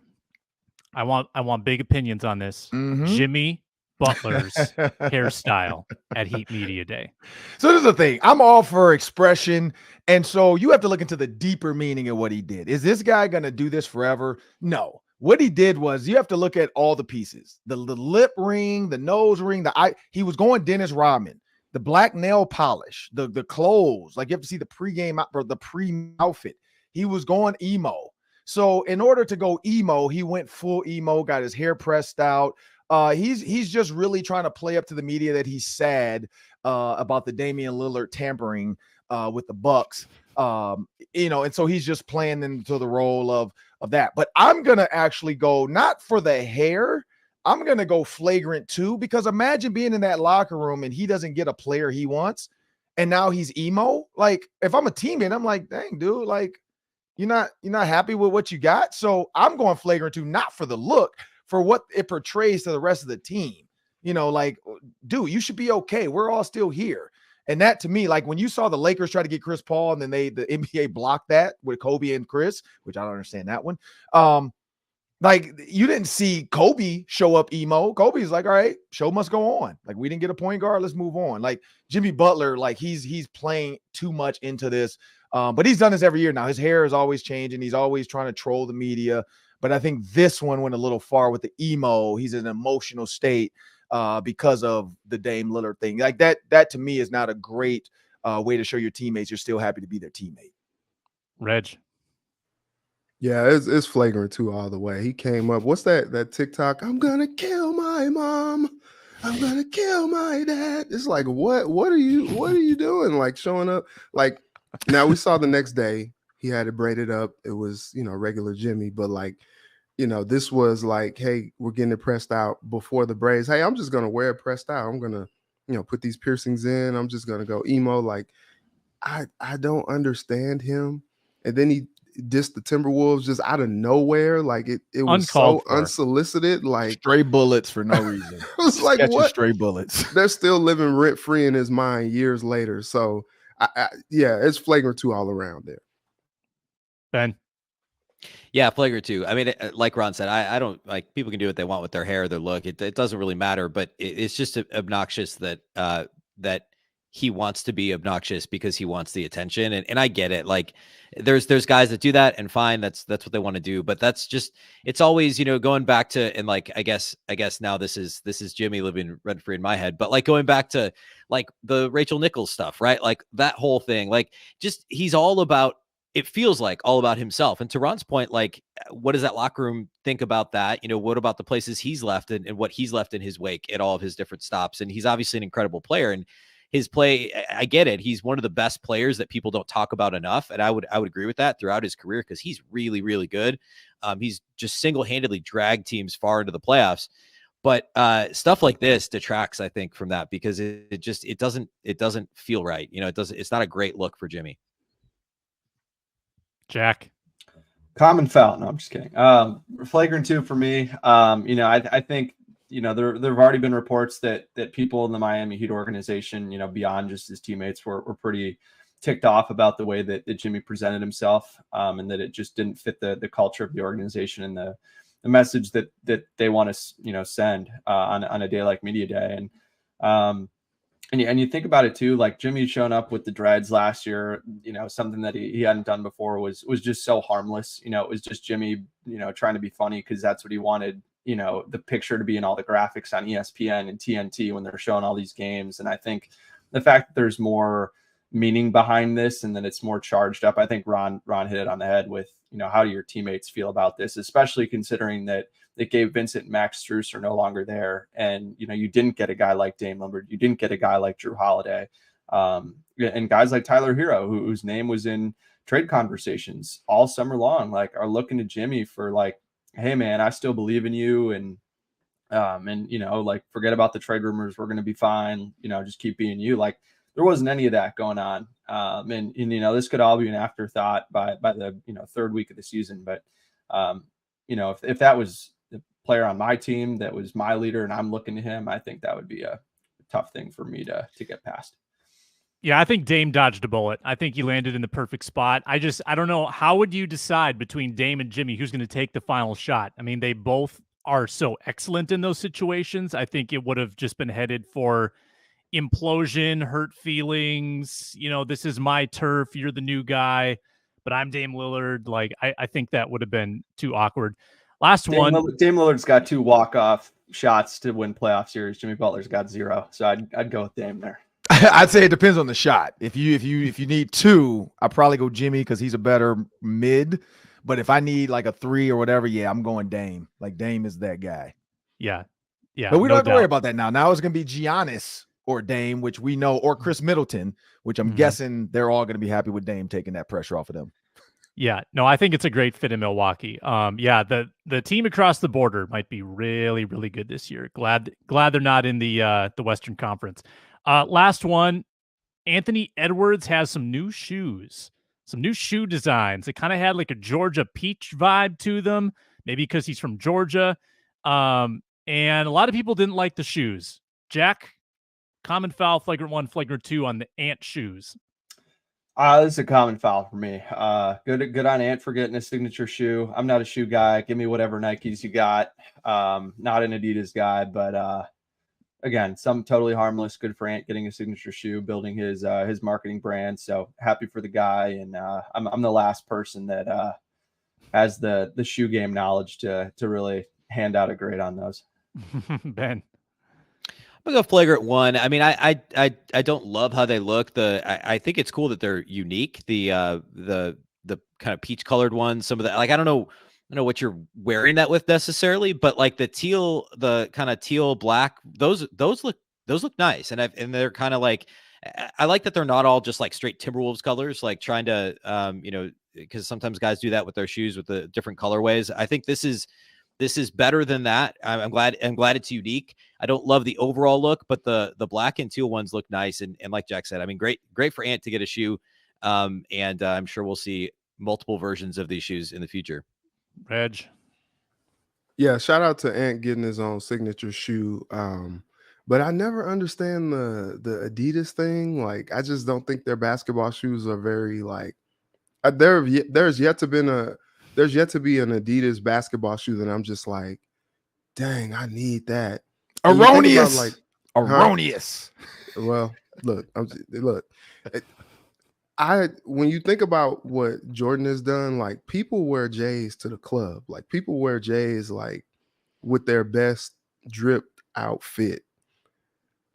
I want big opinions on this. Mm-hmm. Jimmy Butler's hairstyle at Heat Media Day. So this is the thing. I'm all for expression. And so you have to look into the deeper meaning of what he did. Is this guy going to do this forever? No. What he did was you have to look at all the pieces. The lip ring, the nose ring, the eye. He was going Dennis Rodman. The black nail polish, the clothes. Like you have to see the pregame, the pre-outfit. He was going emo. So in order to go emo, he went full emo, got his hair pressed out. He's just really trying to play up to the media that he's sad about the Damian Lillard tampering with the Bucks. And so he's just playing into the role of that. But I'm gonna actually go not for the hair. I'm gonna go flagrant 2, because imagine being in that locker room and he doesn't get a player he wants, and now he's emo. Like if I'm a teammate, I'm like, dang, dude, like you're not happy with what you got. So I'm going flagrant 2, not for the look, for what it portrays to the rest of the team. Like, dude, you should be okay. We're all still here. And that, to me, like when you saw the Lakers try to get Chris Paul and then the NBA blocked that with Kobe and Chris, which I don't understand that one. Like you didn't see Kobe show up emo. Kobe's like, all right, show must go on. Like we didn't get a point guard. Let's move on. Like Jimmy Butler, like he's playing too much into this. But he's done this every year now. His hair is always changing. He's always trying to troll the media. But I think this one went a little far with the emo. He's in an emotional state because of the Dame Lillard thing. Like that to me is not a great way to show your teammates you're still happy to be their teammate. Reg. Yeah, it's flagrant 2 all the way. He came up. What's that TikTok? I'm gonna kill my mom. I'm gonna kill my dad. It's like, what are you doing? Like showing up. Like now we saw the next day he had it braided up. It was, regular Jimmy, but like, this was like, hey, we're getting it pressed out before the braids. Hey, I'm just gonna wear it pressed out. I'm gonna, put these piercings in. I'm just gonna go emo. Like, I don't understand him. And then he dissed the Timberwolves just out of nowhere. Like it was so unsolicited. Like stray bullets for no reason. It was like, what? Stray bullets. They're still living rent free in his mind years later. So yeah, it's flagrant 2 all around there. Ben. Yeah, flagrant 2. I mean, like Ron said, I don't like people can do what they want with their hair, their look. It doesn't really matter, but it's just obnoxious that that he wants to be obnoxious because he wants the attention. And I get it. Like there's guys that do that, and fine, that's what they want to do. But that's just, it's always, going back to, and like, I guess now this is Jimmy living rent free in my head, but like going back to like the Rachel Nichols stuff, right? Like that whole thing, like just, he's all about, it feels like all about himself. And to Ron's point, like, what does that locker room think about that? What about the places he's left and what he's left in his wake at all of his different stops? And he's obviously an incredible player, and his play, I get it. He's one of the best players that people don't talk about enough. And I would agree with that throughout his career, because he's really, really good. He's just single-handedly dragged teams far into the playoffs. But stuff like this detracts, I think, from that, because it doesn't feel right. It's not a great look for Jimmy. Jack. Common foul. No, I'm just kidding. Flagrant 2 for me. I think, there have already been reports that people in the Miami Heat organization, beyond just his teammates, were pretty ticked off about the way that Jimmy presented himself, and that it just didn't fit the culture of the organization and the message that they want to, send on a day like Media Day. And you think about it too, like Jimmy showing up with the dreads last year, something that he hadn't done before was just so harmless. It was just Jimmy, trying to be funny because that's what he wanted, the picture to be in all the graphics on ESPN and TNT when they're showing all these games. And I think the fact that there's more meaning behind this and that it's more charged up, I think Ron hit it on the head with, how do your teammates feel about this, especially considering that Gabe Vincent and Max Strus are no longer there. And, you didn't get a guy like Dame Lillard. You didn't get a guy like Drew Holiday. And guys like Tyler Hero, whose name was in trade conversations all summer long, like are looking to Jimmy for like, hey man, I still believe in you. And like, forget about the trade rumors. We're going to be fine. Just keep being you. Like, there wasn't any of that going on. And this could all be an afterthought by the, third week of the season. But, if that was the player on my team that was my leader and I'm looking to him, I think that would be a tough thing for me to get past. Yeah, I think Dame dodged a bullet. I think he landed in the perfect spot. I don't know. How would you decide between Dame and Jimmy who's going to take the final shot? I mean, they both are so excellent in those situations. I think it would have just been headed for implosion, hurt feelings. This is my turf. You're the new guy, but I'm Dame Lillard. Like, I think that would have been too awkward. Dame Lillard's got 2 walk-off shots to win playoff series. Jimmy Butler's got 0. So I'd go with Dame there. I'd say it depends on the shot. If you need 2, I'd probably go Jimmy because he's a better mid. But if I need like a 3 or whatever, yeah, I'm going Dame. Like, Dame is that guy. Yeah. But we don't have to worry about that now. Now it's going to be Giannis or Dame, which we know, or Chris Middleton, which I'm guessing they're all going to be happy with Dame taking that pressure off of them. Yeah, no, I think it's a great fit in Milwaukee. The team across the border might be really, really good this year. Glad they're not in the Western Conference. Last one, Anthony Edwards has some new shoes, some new shoe designs. It kind of had like a Georgia peach vibe to them, maybe because he's from Georgia. And a lot of people didn't like the shoes. Jack, common foul, flagrant 1, flagrant 2 on the Ant shoes. This is a common foul for me. Good on Ant for getting a signature shoe. I'm not a shoe guy. Give me whatever Nikes you got. Not an Adidas guy, but again, some totally harmless. Good for Ant getting a signature shoe, building his marketing brand. So happy for the guy. And I'm the last person that has the shoe game knowledge to really hand out a grade on those. Ben. I'm gonna go flagrant 1. I mean, I don't love how they look. I think it's cool that they're unique. The kind of peach colored ones. Some of the, like, I don't know what you're wearing that with necessarily, but like the kind of teal black, those look nice. And they're kind of like, I like that they're not all just like straight Timberwolves colors, like trying to because sometimes guys do that with their shoes with the different colorways. I think this is better than that. I'm glad it's unique. I don't love the overall look, but the black and teal ones look nice. And like Jack said, I mean, great for Ant to get a shoe. And I'm sure we'll see multiple versions of these shoes in the future. Reg. Yeah, shout out to Ant getting his own signature shoe. But I never understand the Adidas thing. Like, I just don't think their basketball shoes are very like. There's yet to be an Adidas basketball shoe that I'm just like, dang, I need that. Erroneous. Erroneous. Well, look. When you think about what Jordan has done, like, people wear J's to the club. Like, people wear J's like with their best dripped outfit.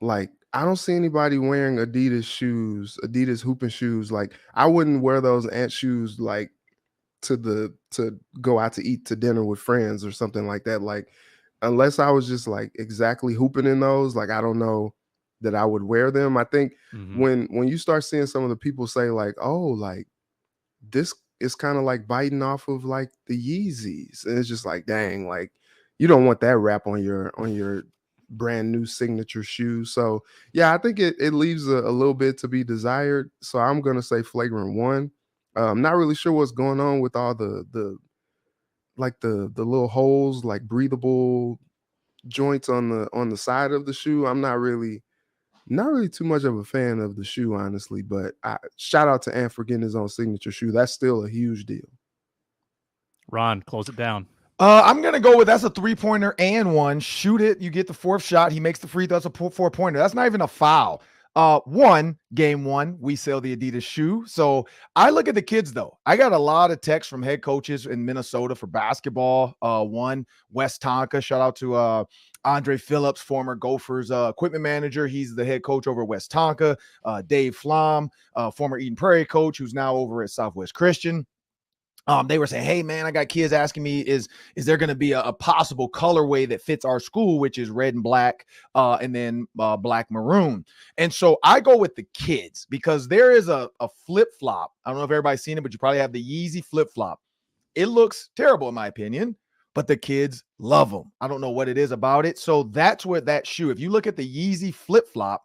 Like, I don't see anybody wearing Adidas hooping shoes. Like, I wouldn't wear those Ant shoes like to go out to eat to dinner with friends or something like that. Like, unless I was just like exactly hooping in those, like, I don't know that I would wear them. I think when you start seeing some of the people say like, oh, like this is kind of like biting off of like the Yeezys, and it's just like, dang, like you don't want that wrap on your brand new signature shoe. So yeah, I think it leaves a little bit to be desired. So I'm gonna say flagrant 1. I'm not really sure what's going on with all the little holes, like breathable joints on the side of the shoe. I'm not really too much of a fan of the shoe, honestly, but shout out to Ant for getting his own signature shoe. That's still a huge deal. Ron, close it down. I'm going to go with that's a 3-pointer and 1. Shoot it. You get the 4th shot. He makes the free throw. That's a 4-pointer. That's not even a foul. Game 1, we sell the Adidas shoe. So I look at the kids, though. I got a lot of texts from head coaches in Minnesota for basketball. One, Wes Tonka. Shout out to Andre Phillips, former Gophers equipment manager. He's the head coach over at West Tonka. Dave Flom, former Eden Prairie coach, who's now over at Southwest Christian. They were saying, hey, man, I got kids asking me, is there going to be a possible colorway that fits our school, which is red and black, and then black maroon. And so I go with the kids because there is a flip-flop. I don't know if everybody's seen it, but you probably have the Yeezy flip-flop. It looks terrible in my opinion, but the kids love them. I don't know what it is about it. So that's where that shoe, if you look at the Yeezy flip-flop,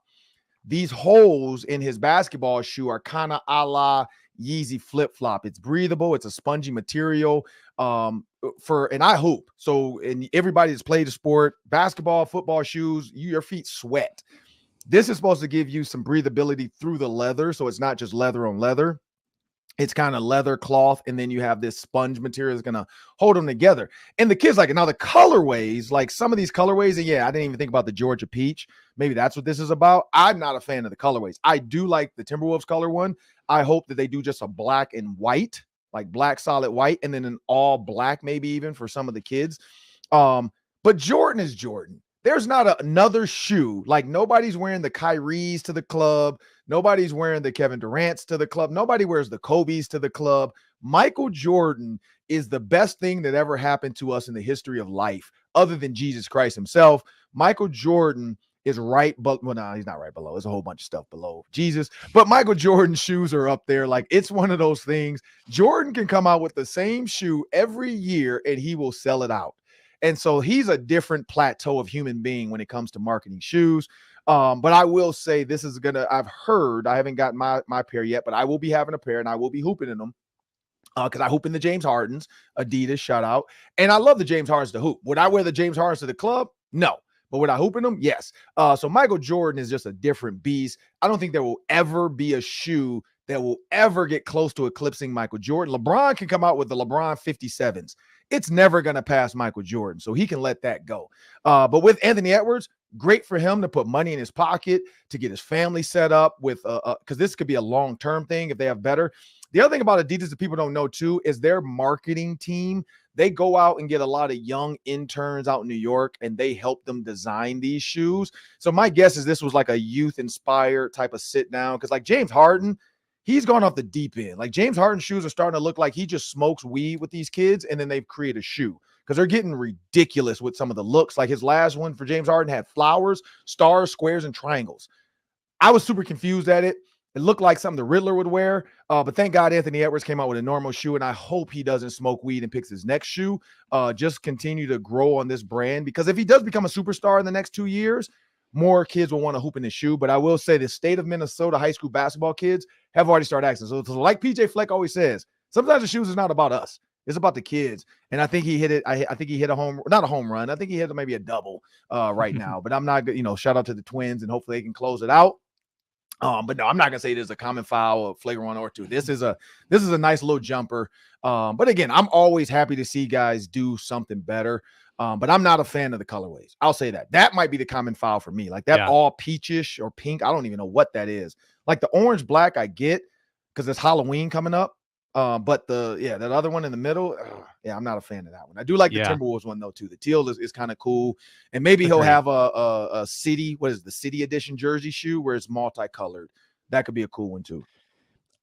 these holes in his basketball shoe are kind of a la Yeezy flip-flop. It's breathable. It's a spongy material and I hoop. So, and everybody that's played the sport, basketball, football shoes, your feet sweat. This is supposed to give you some breathability through the leather. So it's not just leather on leather. It's kind of leather cloth. And then you have this sponge material that's going to hold them together. And the kids like it. Now the colorways, like some of these colorways, and yeah, I didn't even think about the Georgia peach. Maybe that's what this is about. I'm not a fan of the colorways. I do like the Timberwolves color one. I hope that they do just a black and white, like black solid white, and then an all black, maybe even for some of the kids. But Jordan is Jordan. There's not another shoe. Like nobody's wearing the Kyries to the club. Nobody's wearing the Kevin Durant's to the club. Nobody wears the Kobe's to the club. Michael Jordan is the best thing that ever happened to us in the history of life, other than Jesus Christ himself. Michael Jordan is right, but well, no, he's not right below. There's a whole bunch of stuff below Jesus, but Michael Jordan's shoes are up there. Like it's one of those things. Jordan can come out with the same shoe every year and he will sell it out. And so he's a different plateau of human being when it comes to marketing shoes. But I will say this is I've heard, I haven't gotten my pair yet, but I will be having a pair and I will be hooping in them. Because I hoop in the James Hardens, Adidas, shout out. And I love the James Hardens to hoop. Would I wear the James Hardens to the club? No. But would I hoop in them? Yes. So Michael Jordan is just a different beast. I don't think there will ever be a shoe that will ever get close to eclipsing Michael Jordan. LeBron can come out with the LeBron 57s. It's never going to pass Michael Jordan, so he can let that go. But with Anthony Edwards, great for him to put money in his pocket, to get his family set up with, because this could be a long-term thing if they have better. The other thing about Adidas that people don't know too is their marketing team. They go out and get a lot of young interns out in New York and they help them design these shoes. So my guess is this was like a youth inspired type of sit down. Cause like James Harden, he's gone off the deep end. Like James Harden's shoes are starting to look like he just smokes weed with these kids. And then they've created a shoe because they're getting ridiculous with some of the looks. Like his last one for James Harden had flowers, stars, squares, and triangles. I was super confused at it. It looked like something the Riddler would wear, but thank God Anthony Edwards came out with a normal shoe, and I hope he doesn't smoke weed and picks his next shoe. Just continue to grow on this brand, because if he does become a superstar in the next 2 years, more kids will want to hoop in his shoe. But I will say the state of Minnesota high school basketball kids have already started asking. So like PJ Fleck always says, sometimes the shoes is not about us. It's about the kids. And I think he hit it. I think he hit not a home run. I think he hit maybe a double right now. But I'm not, shout out to the Twins, and hopefully they can close it out. But no, I'm not gonna say there's a common foul, a flagrant one or two. This is a nice little jumper. But again, I'm always happy to see guys do something better. But I'm not a fan of the colorways. I'll say that might be the common foul for me. Like that all peachish or pink. I don't even know what that is. Like the orange black, I get because it's Halloween coming up. But that other one in the middle, I'm not a fan of that one. I do like the Timberwolves one though too. The teal is kind of cool, and maybe he'll have a city. What is the city edition jersey shoe where it's multicolored? That could be a cool one too.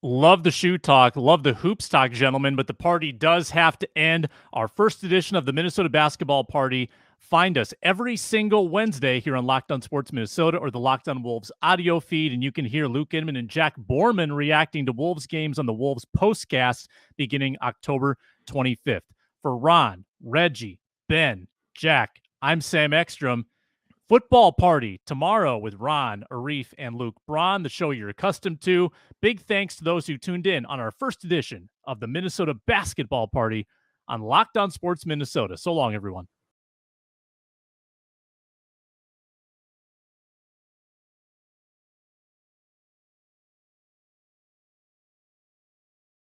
Love the shoe talk, love the hoops talk, gentlemen. But the party does have to end. Our first edition of the Minnesota Basketball Party. Find us every single Wednesday here on Locked On Sports Minnesota or the Locked On Wolves audio feed, and you can hear Luke Inman and Jack Borman reacting to Wolves games on the Wolves postcast beginning October 25th. For Ron, Reggie, Ben, Jack, I'm Sam Ekstrom. Football Party tomorrow with Ron, Arif, and Luke Braun, the show you're accustomed to. Big thanks to those who tuned in on our first edition of the Minnesota Basketball Party on Locked On Sports Minnesota. So long, everyone.